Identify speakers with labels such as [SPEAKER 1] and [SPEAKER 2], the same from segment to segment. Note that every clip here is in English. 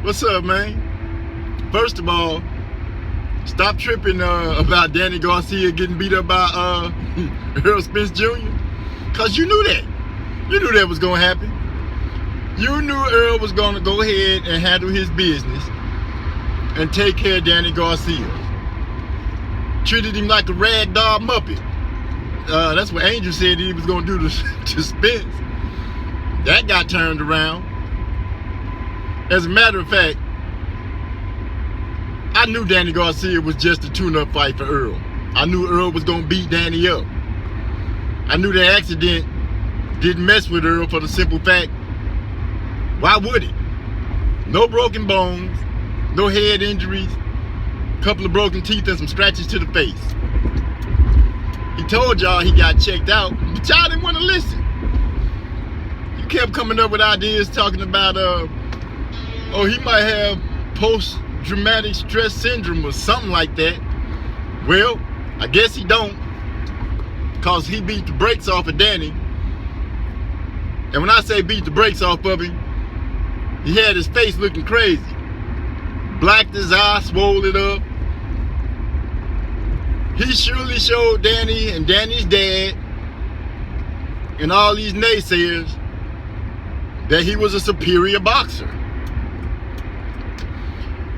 [SPEAKER 1] What's up, man? First of all, stop tripping about Danny Garcia getting beat up by Earl Spence Jr. Cause you knew that. You knew that was gonna happen. You knew Earl was gonna go ahead and handle his business and take care of Danny Garcia. Treated him like a ragdoll muppet. That's what Angel said he was gonna do to Spence. That got turned around. As a matter of fact, I knew Danny Garcia was just a tune-up fight for Earl. I knew Earl was going to beat Danny up. I knew the accident didn't mess with Earl for the simple fact, why would it? No broken bones, no head injuries, a couple of broken teeth and some scratches to the face. He told y'all he got checked out, but y'all didn't want to listen. You kept coming up with ideas talking about, oh, he might have post-traumatic stress syndrome or something like that. Well, I guess he don't, because he beat the brakes off of Danny. And when I say beat the brakes off of him, he had his face looking crazy. Blacked his eye, swole it up. He surely showed Danny and Danny's dad and all these naysayers that he was a superior boxer.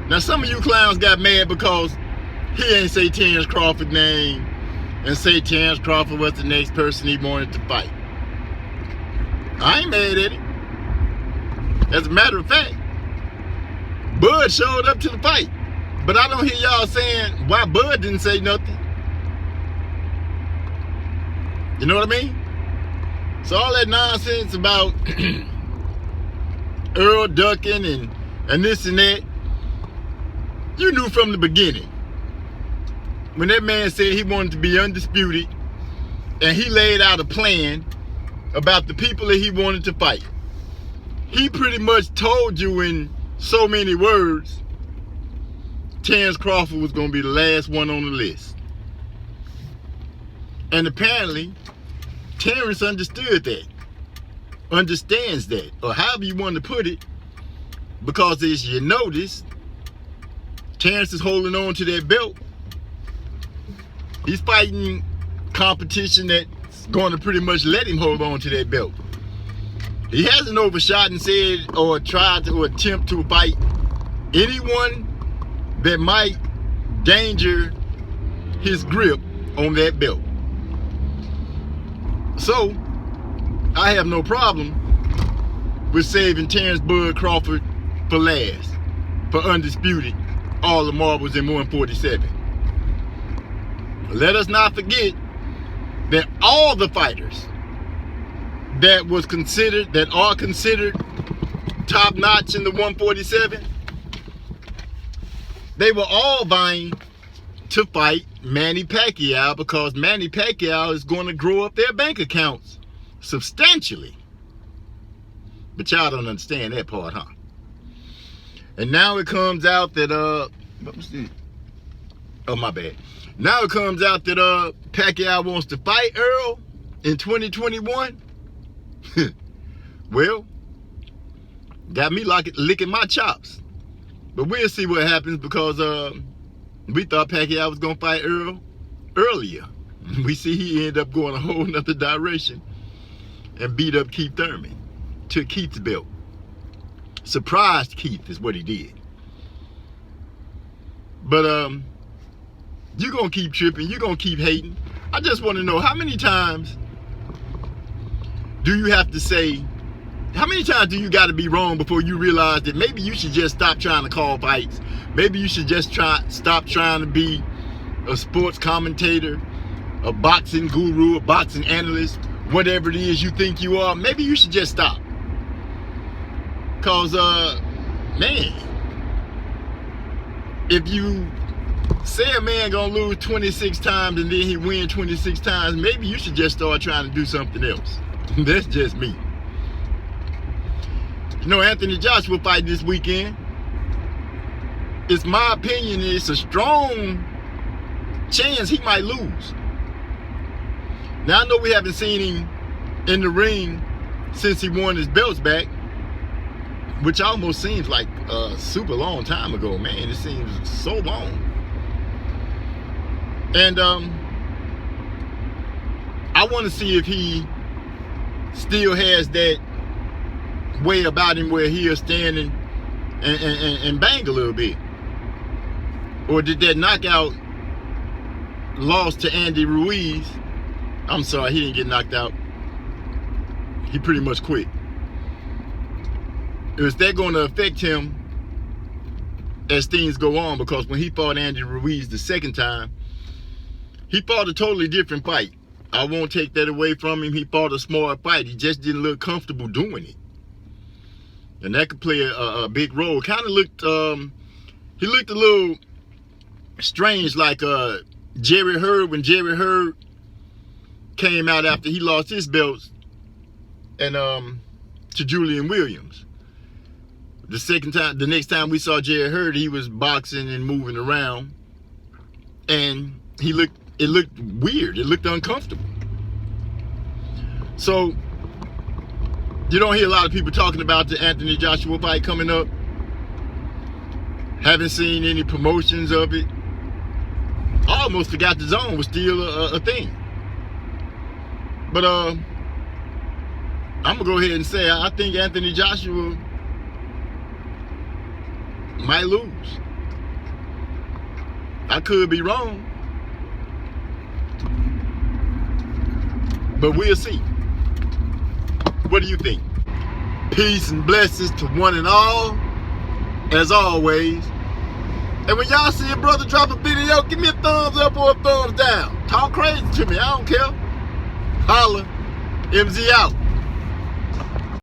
[SPEAKER 1] Now, some of you clowns got mad because he ain't say Terrence Crawford's name and say Terrence Crawford was the next person he wanted to fight. I ain't mad at it. As a matter of fact, Bud showed up to the fight. But I don't hear y'all saying why Bud didn't say nothing. You know what I mean? So all that nonsense about Earl ducking and this and that, you knew from the beginning. When that man said he wanted to be undisputed and he laid out a plan about the people that he wanted to fight, he pretty much told you in so many words Terrence Crawford was going to be the last one on the list. And apparently, Terrence understood that, understands that, or however you want to put it, because as you notice, Terrence is holding on to that belt. He's fighting competition that's going to pretty much let him hold on to that belt. He hasn't overshot and said or tried to attempt to fight anyone that might danger his grip on that belt. So, I have no problem with saving Terrence Bud Crawford for last, for undisputed, all the marbles in 147. Let us not forget that all the fighters that are considered top notch in the 147, they were all vying to fight Manny Pacquiao, because Manny Pacquiao is going to grow up their bank accounts substantially. But y'all don't understand that part, huh? And now it comes out that what was this? Oh, my bad. Now it comes out that Pacquiao wants to fight Earl in 2021. Well, got me licking my chops. But we'll see what happens, because we thought Pacquiao was gonna fight Earl earlier. We see he ended up going a whole nother direction and beat up Keith Thurman, took Keith's belt. Surprised Keith is what he did. But you're gonna keep tripping, you're gonna keep hating. I just want to know, how many times do you have to say, how many times do you got to be wrong before you realize that maybe you should just stop trying to call fights? Maybe you should just stop trying to be a sports commentator, a boxing guru, a boxing analyst, whatever it is you think you are. Maybe you should just stop. Cause man, if you say a man gonna lose 26 times and then he win 26 times, maybe you should just start trying to do something else. That's just me. You know, Anthony Joshua fighting this weekend. It's my opinion, it's a strong chance he might lose. Now, I know we haven't seen him in the ring since he won his belts back. which almost seems like a super long time ago, man. It seems so long. And I want to see if he still has that way about him where he'll stand and bang a little bit. Or did that knockout loss to Andy Ruiz, I'm sorry, he didn't get knocked out. He pretty much quit. Is that going to affect him as things go on? Because when he fought Andy Ruiz the second time, he fought a totally different fight. I won't take that away from him. He fought a smart fight. He just didn't look comfortable doing it. And that could play a big role. Kind of looked, he looked a little strange like Jerry Hurd, when Jerry Hurd came out after he lost his belts and to Julian Williams. The next time we saw Jerry Hurd, he was boxing and moving around, and it looked weird. It looked uncomfortable. So you don't hear a lot of people talking about the Anthony Joshua fight coming up. Haven't seen any promotions of it. I almost forgot the zone was still a thing. But I'm gonna go ahead and say I think Anthony Joshua might lose. I could be wrong, but we'll see. What do you think? Peace and blessings to one and all, as always. And when y'all see a brother drop a video, give me a thumbs up or a thumbs down. Talk crazy to me, I don't care. Holla. MZ out.